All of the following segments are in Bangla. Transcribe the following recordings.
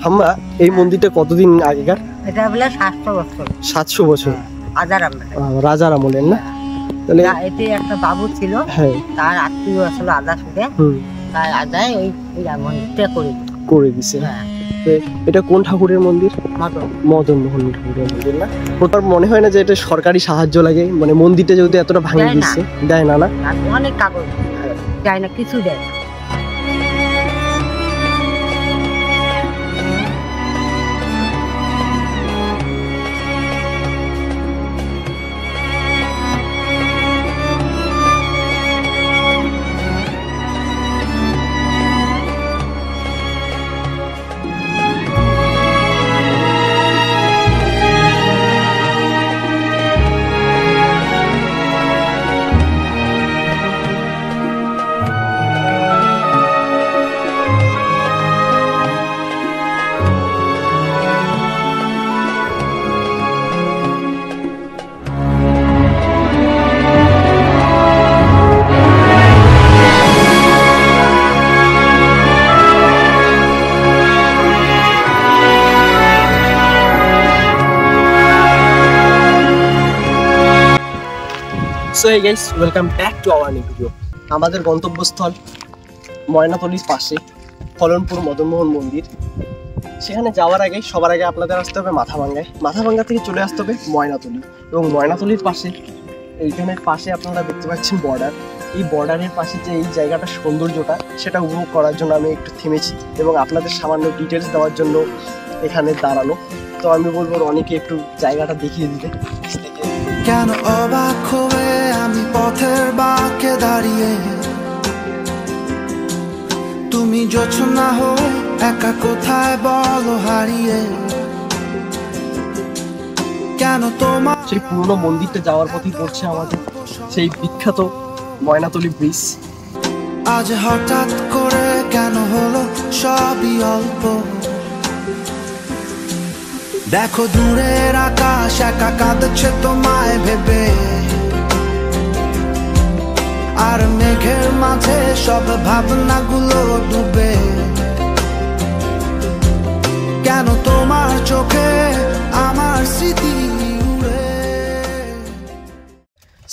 ঠাম্মা এই মন্দিরটা কতদিন আগেকার? এটা বলে 700 বছর। 700 বছর রাজার আমলের না? তাহলে এতে একটা বাবু ছিল, হ্যাঁ, তার আত্মীয় আসলে আদা সুদে তার আদায় ওই মন্দিরটা করে দিছে। এটা কোন ঠাকুরের মন্দির? মদন মোহন ঠাকুরের মন্দির না? ওটার মনে হয় না যে এটা সরকারি সাহায্য লাগে, মানে মন্দিরটা যেহেতু এতটা ভাঙে দিচ্ছে, দেয় না? না, অনেক কাগজ দেয় না, কিছু দেয় না। So hey guys, welcome back to our new video. আমাদের গন্তব্যস্থল ময়নাতলির পাশে ফলনপুর মদনমোহন মন্দির। সেখানে যাওয়ার আগে সবার আগে আপনাদের আসতে হবে মাথাভাঙ্গায়। মাথাভাঙ্গা থেকে চলে আসতে হবে ময়নাতলি, এবং ময়নাতলির পাশে এইখানের পাশে আপনারা দেখতে পাচ্ছেন বর্ডার। এই বর্ডারের পাশে যে এই জায়গাটার সৌন্দর্যটা, সেটা উপভোগ করার জন্য আমি একটু থেমেছি এবং আপনাদের সামান্য ডিটেলস দেওয়ার জন্য এখানে দাঁড়ানো। তো আমি বলবো অনেকে একটু জায়গাটা দেখিয়ে দিতে। কেন অবাক হয়ে আমি পথের বাঁকে দাঁড়িয়ে, তুমি জোছনা হয়ে একা কোথায় বলো হারিয়ে। কেন তোমার সেই পুরনো মন্দিরটা যাওয়ার পথই পড়ছে আমাদের সেই বিখ্যাত ময়নাতলি ব্রিজ। আজ হঠাৎ করে কেন হলো সবই অল্প, দেখো দূরের আকাশ একা কাঁদছে তোমায় ভেবে, আর মেঘের মাঝে সব ভাবনাগুলো ডুবে। কেন তোমার চোখে আমার স্মৃতি উড়ে।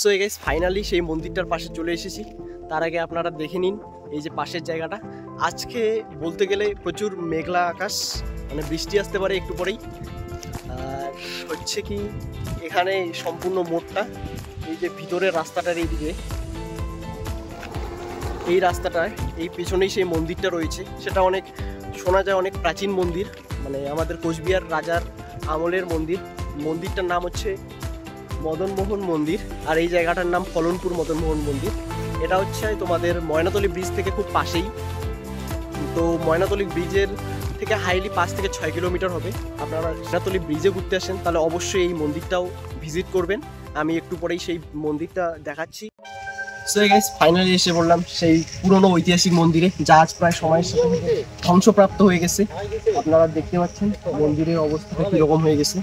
সো গাইস, ফাইনালি সেই মন্দিরটার পাশে চলে এসেছি। তার আগে আপনারা দেখে নিন এই যে পাশের জায়গাটা। আজকে বলতে গেলে প্রচুর মেঘলা আকাশ, মানে বৃষ্টি আসতে পারে একটু পরেই। আর হচ্ছে কি, এখানে সম্পূর্ণ মোড়টা, এই যে ভিতরের রাস্তাটার এইদিকে, এই রাস্তাটায় এই পেছনেই সেই মন্দিরটা রয়েছে। সেটা অনেক শোনা যায় অনেক প্রাচীন মন্দির, মানে আমাদের কোচবিহার রাজার আমলের মন্দির। মন্দিরটার নাম হচ্ছে মদনমোহন মন্দির, আর এই জায়গাটার নাম ফলনপুর মদনমোহন মন্দির। এটা হচ্ছে তোমাদের ময়নাতলি ব্রিজ থেকে খুব পাশেই। তো ময়নাতলি ব্রিজের থেকে হাইলি 5 থেকে 6 কিলোমিটার হবে। আপনারা ময়নাতলি ব্রিজে ঘুরতে আসেন তাহলে অবশ্যই এই মন্দিরটাও ভিজিট করবেন। আমি একটু পরেই সেই মন্দিরটা দেখাচ্ছি। সো গাইস, ফাইনালি এসে বললাম সেই পুরনো ঐতিহাসিক মন্দিরে, যা আজ প্রায় সময়ের সাথে ধ্বংসপ্রাপ্ত হয়ে গেছে। আপনারা দেখতে পাচ্ছেন মন্দিরের অবস্থাটা কীরকম হয়ে গেছে।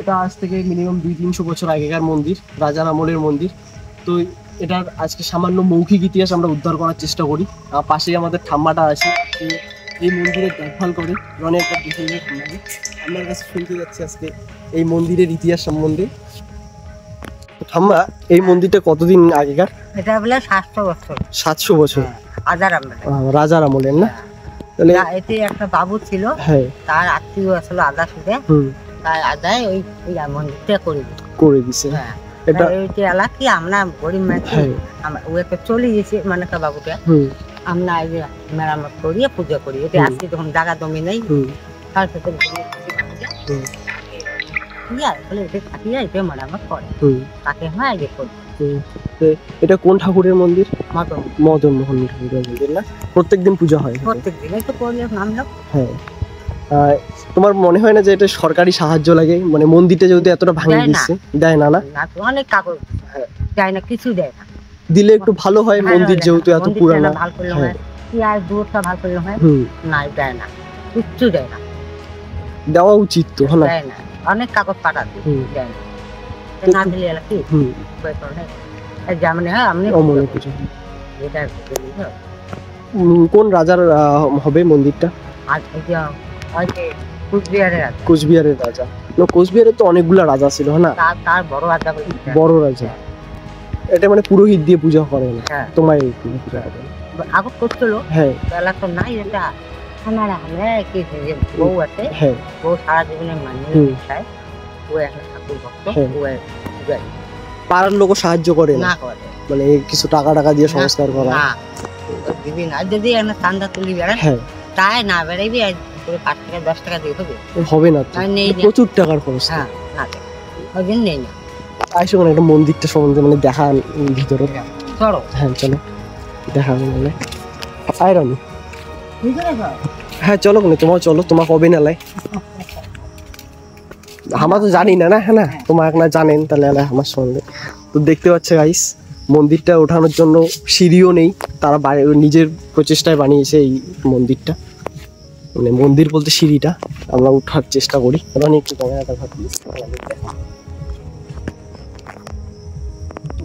এটা আজ থেকে মিনিমাম 200-300 বছর আগেকার মন্দির, রাজার আমলের মন্দির। তো এটার আজকে সামান্য মৌখিক ইতিহাস আমরা উদ্ধার করার চেষ্টা করি। পাশেই আমাদের ঠাম্মাটা আছে, এই মন্দিরের দেখভাল করে অনেক আমার কাছে শুনতে যাচ্ছে আজকে এই মন্দিরের ইতিহাস সম্বন্ধে। ঠাম্মা, এই মন্দিরটা কতদিন আগেকার? এটা বলে 700 বছর। 700 বছর রাজার আমলের না? তাহলে এতে একটা বাবু ছিল, হ্যাঁ, তার আত্মীয় আসলে আদা সুদে তার আদায় ওই মন্দিরটা করে দিছে। হ্যাঁ, এটা ওইটা এলাকি আমরা গরিব মানুষ, আমরা ওই তো চলে গেছি, মানে একটা বাবুকে আমরা এই যে মেরামত করিয়ে পূজা করি। এটা আজকে যখন জায়গা জমি নেই, তার সাথে এটা কোন ঠাকুরের মন্দির? মদন মোহন ঠাকুরের মন্দির না? প্রত্যেকদিন পূজা হয়? হ্যাঁ। তোমার মনে হয় না যে এটা সরকারি সাহায্য লাগে, মানে মন্দিরটা যেহেতু এতটা ভাঙে দিচ্ছে, দেয় না? না, অনেক কাগজ দেয় না, কিছু দেয় না। দিলে একটু ভালো হয়, মন্দির যেহেতু এত পুরানো। দেওয়া উচিত তো, হ্যাঁ, অনেক কাগজ পাঠাতে না দিলে কি কোন রাজার হবে মন্দিরটা? কোচবিহারের রাজা। কোচবিহারের তো অনেকগুলা রাজা ছিল, না? তার বড় রাজা, বড় রাজা। এটা মানে পুরোহিত দিয়ে পূজা করে না? তোমার পূজা আগত করছিল। হ্যাঁ, বেলা তো নাই। এটা আমার কি বউ আছে, বউ সারা জীবনে মানে ও একটা ঠাকুর ভক্ত। পাড়ার লোক সাহায্য করে না? মানে কিছু টাকা টাকা দিয়ে সংস্কার করা দিবি না। যদি একটা চান্দা তুলি বেড়ান, তাই না বেড়াইবি 5 টাকা 10 টাকা দিয়ে হবে না, প্রচুর টাকার খরচ। ওই দিন নেই না। আইসো মানে একটা মন্দিরটা সম্বন্ধে মানে দেখা ভিতরে। চলো। হ্যাঁ চলো, দেখা মানে আইরন। হ্যাঁ চলো, মানে তোমার চলো, তোমার কবে নালাই আমরা তো জানি না, না? হ্যাঁ না, তোমার না জানেন তাহলে আমার সম্বন্ধে। তো দেখতে পাচ্ছে গাইস, মন্দিরটা ওঠানোর জন্য সিঁড়িও নেই, তারা নিজের প্রচেষ্টায় বানিয়েছে এই মন্দিরটা। মানে মন্দির বলতে সিঁড়িটা আমরা উঠার চেষ্টা করি। একটু ক্যামেরাটা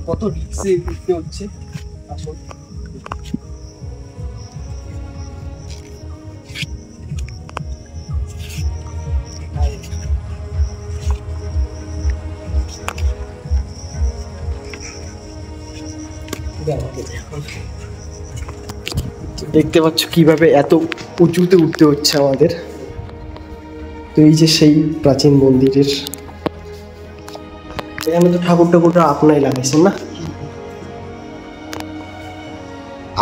কত রিস্কে উঠতে হচ্ছে আসলে। দেখতে পাচ্ছ কিভাবে এত উঁচুতে উঠতে হচ্ছে আমাদের। তো এই যে সেই প্রাচীন মন্দিরের, এখানে তো ঠাকুরটা আপনাই লাগাইছেন, না?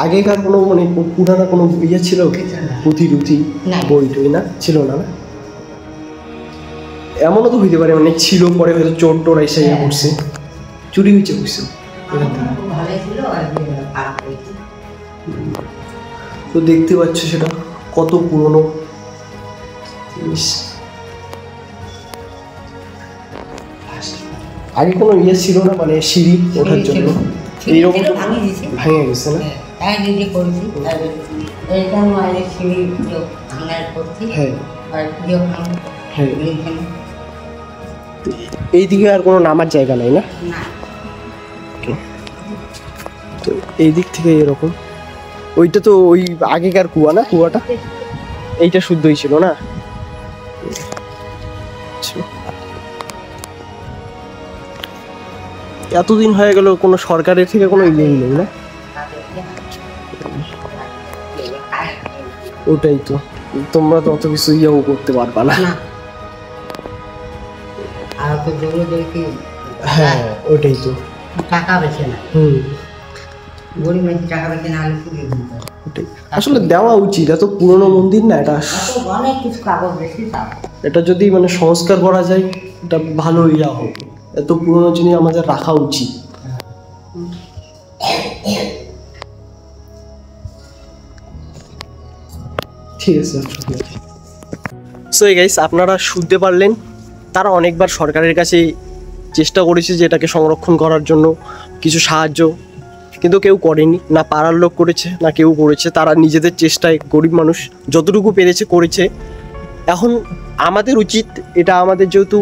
আগেকার কোনো মানে পুরানো কোনো ইয়ে ছিল, পুঁথি টুথি বই টই না ছিল না? এমনও তো হইতে পারে মানে ছিল, পরে হয়তো চোর টোর এসে করছে, চুরি হয়েছে বুঝছো। তো দেখতে পাচ্ছ সেটা কত পুরনো জিনিস। আগে কোনো ইয়ে ছিল না মানে সিঁড়ি ওঠার জন্য, এইরকম ভেঙে গেছে না? এইদিকে আর কোনো নামার জায়গা নাই, না? তো এই দিক থেকে এরকম। ওইটা তো ওই আগেকার কুয়া, না? কুয়াটা এইটা শুদ্ধই ছিল, না? এতদিন হয়ে গেল কোনো সরকারের থেকে কোনো ইয়ে নেই, না? ওটাই তো, তোমরা তো অত কিছু ইয়েও করতে পারবা না। হ্যাঁ ওটাই তো, টাকা বেছে না। আসলে দেওয়া উচিত, এত পুরনো মন্দির না এটা, এটা যদি মানে সংস্কার করা যায় এটা ভালো ইয়া হবে। এত পুরনো জিনিস আমাদের রাখা উচিত। ঠিক আছে। সো গাইস, আপনারা শুনতে পারলেন, তারা অনেকবার সরকারের কাছে চেষ্টা করেছে যে এটাকে সংরক্ষণ করার জন্য কিছু সাহায্য, কিন্তু কেউ করেনি, না পাড়ার লোক করেছে না কেউ করেছে। তারা নিজেদের চেষ্টায় গরিব মানুষ যতটুকু পেরেছে করেছে। এখন আমাদের উচিত, এটা আমাদের যেহেতু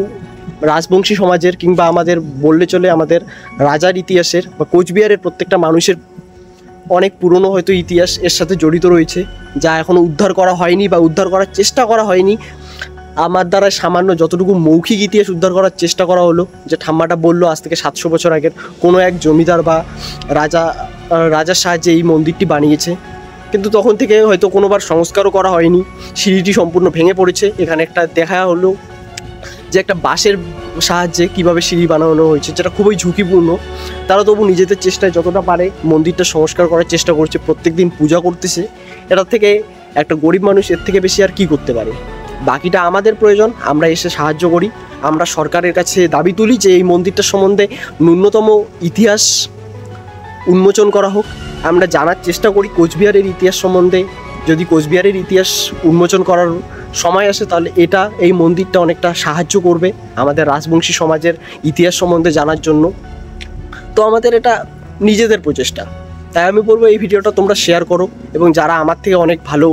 রাজবংশী সমাজের, কিংবা আমাদের বললে চলে আমাদের রাজার ইতিহাসের বা কোচবিহারের প্রত্যেকটা মানুষের অনেক পুরনো হয়তো ইতিহাস এর সাথে জড়িত রয়েছে, যা এখনও উদ্ধার করা হয়নি বা উদ্ধার করার চেষ্টা করা হয়নি। আমার দ্বারা সামান্য যতটুকু মৌখিক ইতিহাস উদ্ধার করার চেষ্টা করা হলো, যে ঠাম্মাটা বললো আজ থেকে 700 বছর আগের কোনো এক জমিদার বা রাজার সাহায্যে এই মন্দিরটি বানিয়েছে। কিন্তু তখন থেকে হয়তো কোনোবার সংস্কারও করা হয়নি, সিঁড়িটি সম্পূর্ণ ভেঙে পড়েছে। এখানে একটা দেখা হলো যে একটা বাঁশের সাহায্যে কিভাবে সিঁড়ি বানানো হয়েছে, যেটা খুবই ঝুঁকিপূর্ণ। তারা তবু নিজেদের চেষ্টায় যতটা পারে মন্দিরটা সংস্কার করার চেষ্টা করছে, প্রত্যেক দিন পূজা করতেছে। এটার থেকে একটা গরিব মানুষ এর থেকে বেশি আর কি করতে পারে? বাকিটা আমাদের প্রয়োজন, আমরা এসে সাহায্য করি। আমরা সরকারের কাছে দাবি তুলি যে এই মন্দিরটার সম্বন্ধে ন্যূনতম ইতিহাস উন্মোচন করা হোক। আমরা জানার চেষ্টা করি কোচবিহারের ইতিহাস সম্বন্ধে। যদি কোচবিহারের ইতিহাস উন্মোচন করার সময় আসে তাহলে এই মন্দিরটা অনেকটা সাহায্য করবে আমাদের রাজবংশী সমাজের ইতিহাস সম্বন্ধে জানার জন্য। তো আমাদের এটা নিজেদের প্রচেষ্টা। তাই আমি বলবো এই ভিডিওটা তোমরা শেয়ার করো, এবং যারা আমার থেকে অনেক ভালো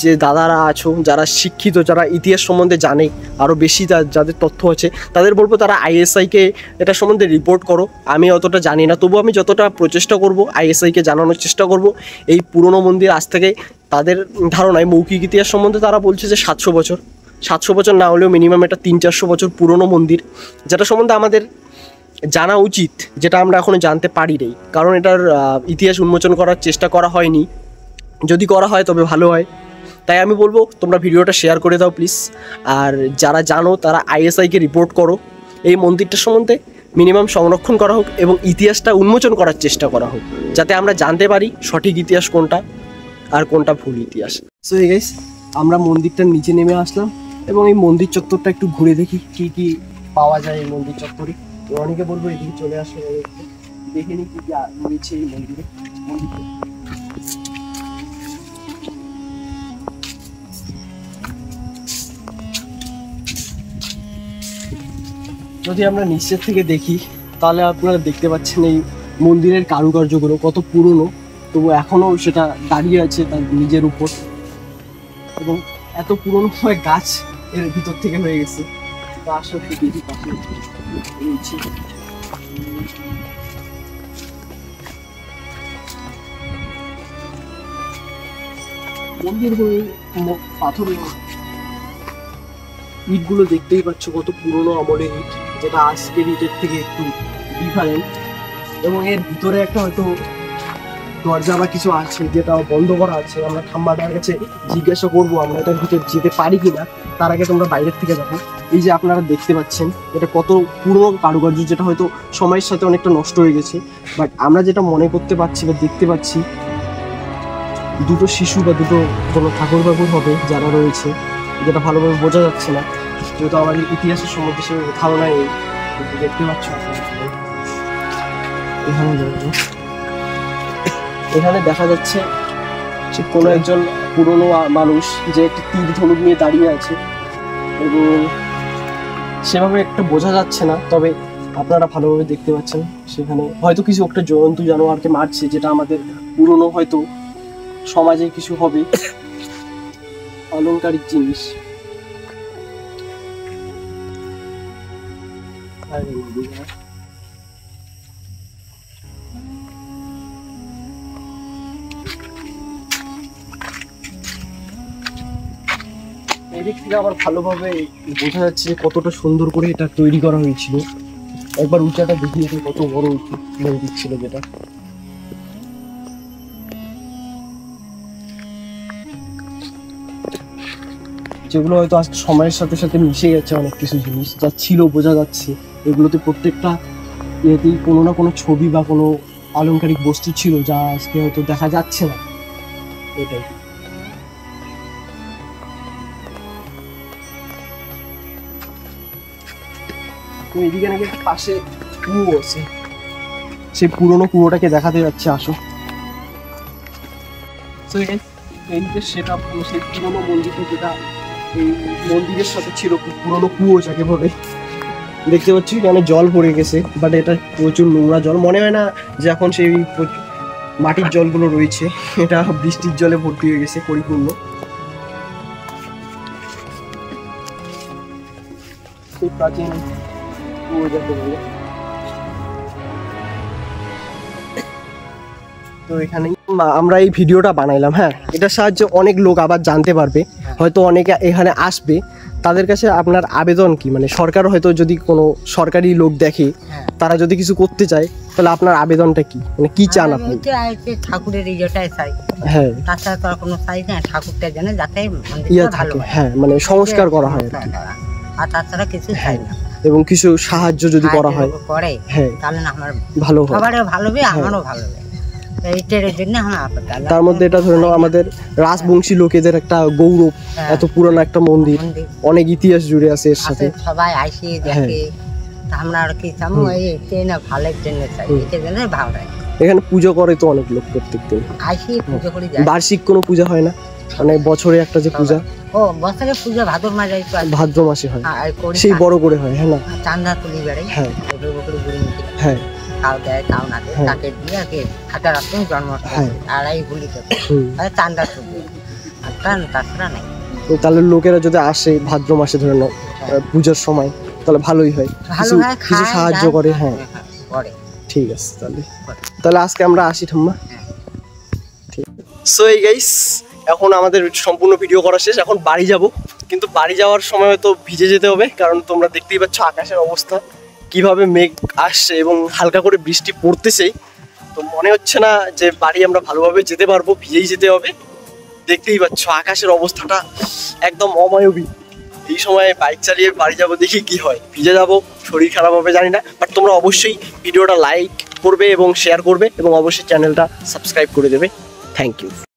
যে দাদারা আছো, যারা শিক্ষিত, যারা ইতিহাস সম্বন্ধে জানে আরও বেশি, যাদের তথ্য আছে, তাদের বলবো তারা ISIকে এটা সম্বন্ধে রিপোর্ট করো। আমি অতটা জানি না, তবু আমি যতটা প্রচেষ্টা করব ISIকে জানানোর চেষ্টা করব এই পুরনো মন্দির আজ থেকে তাদের ধারণায় মৌখিক ইতিহাস সম্বন্ধে তারা বলছে যে 700 বছর। 700 বছর না হলেও মিনিমাম এটা 300-400 বছর পুরনো মন্দির, যেটা সম্বন্ধে আমাদের জানা উচিত, যেটা আমরা এখনো জানতে পারি নাই, কারণ এটার ইতিহাস উন্মোচন করার চেষ্টা করা হয়নি। যদি করা হয় তবে ভালো হয়। তাই আমি বলবো তোমরা ভিডিওটা শেয়ার করে দাও প্লিজ। আর যারা জানো তারা ISIকে রিপোর্ট করো, এই মন্দিরটার সম্বন্ধে মিনিমাম সংরক্ষণ করা হোক এবং ইতিহাসটা উন্মোচন করার চেষ্টা করা হোক, যাতে আমরা জানতে পারি সঠিক ইতিহাস কোনটা আর কোনটা ভুল ইতিহাস। সো এই গাইস, আমরা মন্দিরটার নিচে নেমে আসলাম এবং এই মন্দির চত্বরটা একটু ঘুরে দেখি কি কি পাওয়া যায় এই মন্দির চত্বরে। তো অনেকে বলবো এদিকে চলে আসলে দেখে নি কি কি রয়েছে এই মন্দিরে। যদি আমরা নিচের থেকে দেখি তাহলে আপনারা দেখতে পাচ্ছেন এই মন্দিরের কারুকার্যগুলো কত পুরনো, তবু এখনও সেটা দাঁড়িয়ে আছে তার নিজের উপর, এবং এত পুরনো গাছ এর ভিতর থেকে হয়ে গেছে। তো আসলে দেখি পাশে রয়েছে মন্দিরগুলো, পাথরের ইটগুলো দেখতেই পাচ্ছ কত পুরনো আমলের ইট, যেটা আজকের ইটের থেকে একটু ডিফারেন্ট। এবং এর ভিতরে একটা হয়তো দরজা বা কিছু আছে যেটা বন্ধ করা আছে। আমরা ঠাম্মাটার কাছে জিজ্ঞাসা করবো আমরা এটার ভিতরে যেতে পারি কিনা। তার আগে তোমরা বাইরের থেকে দেখো, এই যে আপনারা দেখতে পাচ্ছেন এটা কত পুরনো কারুকার্য, যেটা হয়তো সময়ের সাথে অনেকটা নষ্ট হয়ে গেছে। বাট আমরা যেটা মনে করতে পারছি বা দেখতে পাচ্ছি, দুটো শিশু বা দুটো কোনো ঠাকুর বাকুর হবে যারা রয়েছে, যেটা ভালোভাবে বোঝা যাচ্ছে না, যেহেতু আমাদের ইতিহাসের সম্বন্ধে সে ধারণা নেই। দেখতে পাচ্ছ এখানে দেখা যাচ্ছে সে কোনো একজন পুরনো মানুষ যে একটি তীর ধনুক নিয়ে দাঁড়িয়ে আছে, এবং সেভাবে একটা বোঝা যাচ্ছে না, তবে আপনারা ভালোভাবে দেখতে পাচ্ছেন সেখানে হয়তো কিছু একটা জন্তু জানোয়ারকে মারছে, যেটা আমাদের পুরনো হয়তো সমাজে কিছু হবে অলংকারিক জিনিস। এদিক থেকে আবার ভালোভাবে বোঝা যাচ্ছে কতটা সুন্দর করে এটা তৈরি করা হয়েছিল। একবার উঁচাটা দেখিয়েছে কত বড় মন্দির ছিল, যেটা যেগুলো হয়তো আজকে সময়ের সাথে সাথে মিশে গেছে। অনেক কিছু জিনিস যা ছিল বোঝা যাচ্ছে, এগুলোতে প্রত্যেকটা ইয়েতেই কোনো না কোনো ছবি বা কোনো আলংকারিক বস্তু ছিল যা আজকে হয়তো দেখা যাচ্ছে না। এটাই এদিকে নাকি একটা পাশে কুয়ো আছে, সেই পুরোনো কুয়োটাকে দেখাতে যাচ্ছে, আসো। এই যে সেটা সেই পুরোনো মন্দিরটা, যেটা এই মন্দিরের সাথে ছিল পুরোনো কুয়ো যাকে বলে। দেখতে পাচ্ছি এখানে জল পড়ে গেছে, বাট এটা প্রচুর নোংরা জল। মনে হয় না যে এখন সেই মাটির জলগুলো রয়েছে, এটা বৃষ্টির জলে ভর্তি হয়ে গেছে পরিপূর্ণ। সেই প্রাচীন কুয়ো যাকে বলে। তো এখানে আমরা এই ভিডিওটা বানাইলাম, হ্যাঁ, এটার সাহায্যে অনেক লোক আবার জানতে পারবে, হয়তো অনেকে এখানে আসবে। তাদের কাছে আপনার আবেদন কি, মানে সরকার হয়তো যদি কোনো সরকারি লোক দেখে, তারা যদি কিছু করতে চায়, তাহলে আপনার আবেদনটা কি, মানে কি চান আপনি? ঠাকুরের ইয়েটাই চাই, হ্যাঁ, তাছাড়া তো আর কোনো চাই না, ঠাকুরটা যেন যাতে ভালো, হ্যাঁ, মানে সংস্কার করা হয় আর তাছাড়া কিছু চাই না। এবং কিছু সাহায্য যদি করা হয় করে, হ্যাঁ, তাহলে না আমার ভালো হয়, সবারও ভালো হবে, আমারও ভালো হবে। তার মধ্যে এটা ধরে নাও আমাদের রাজবংশী লোকেদের একটা গৌরব, এত পুরনো একটা মন্দির, অনেক ইতিহাস জুড়ে আছে এর সাথে। সবাই আসি দেখে, আমরা আর কি চামু এই না ভালোর জন্য চাই, এটার জন্য ভালো লাগে। এখানে পুজো করে তো অনেক লোক প্রত্যেক দিন, আসি পুজো করি। বার্ষিক কোনো পূজা হয় না, মানে বছরে একটা যে পূজা, ও বছরে পূজা ভাদ্র মাসে, ভাদ্র মাসে হয়, সেই বড় করে হয়, হ্যাঁ না, চান্দা তুলি বেড়াই, হ্যাঁ, হ্যাঁ, তাও দেয় তাও না দেয়, তাকে দিয়ে আর কি হাজার আসতেন জন্মাষ্টমী আড়াই ভুলি চান্দা তুলি, আর তাছাড়া নাই। তাহলে লোকেরা যদি আসে ভাদ্র মাসে ধরে নাও পূজার সময়, তাহলে ভালোই হয়, কিছু সাহায্য করে। হ্যাঁ, ঠিক আছে, তাহলে আজকে আমরা আসি ঠাম্মা। সো এই গাইস, এখন আমাদের সম্পূর্ণ ভিডিও করা শেষ, এখন বাড়ি যাব। কিন্তু বাড়ি যাওয়ার সময় তো ভিজে যেতে হবে, কারণ তোমরা দেখতেই পাচ্ছ আকাশের অবস্থা কিভাবে মেঘ আসছে এবং হালকা করে বৃষ্টি পড়তেছেই। তো মনে হচ্ছে না যে বাড়ি আমরা ভালোভাবে যেতে পারবো, ভিজেই যেতে হবে। দেখতেই পাচ্ছ আকাশের অবস্থাটা একদম অমায়বী। এই সময় বাইক চালিয়ে বাড়ি যাবো, দেখি কি হয়, ভিজে যাবো, শরীর খারাপ হবে জানি না। বাট তোমরা অবশ্যই ভিডিওটা লাইক করবে এবং শেয়ার করবে এবং অবশ্যই চ্যানেলটা সাবস্ক্রাইব করে দেবে। Thank you.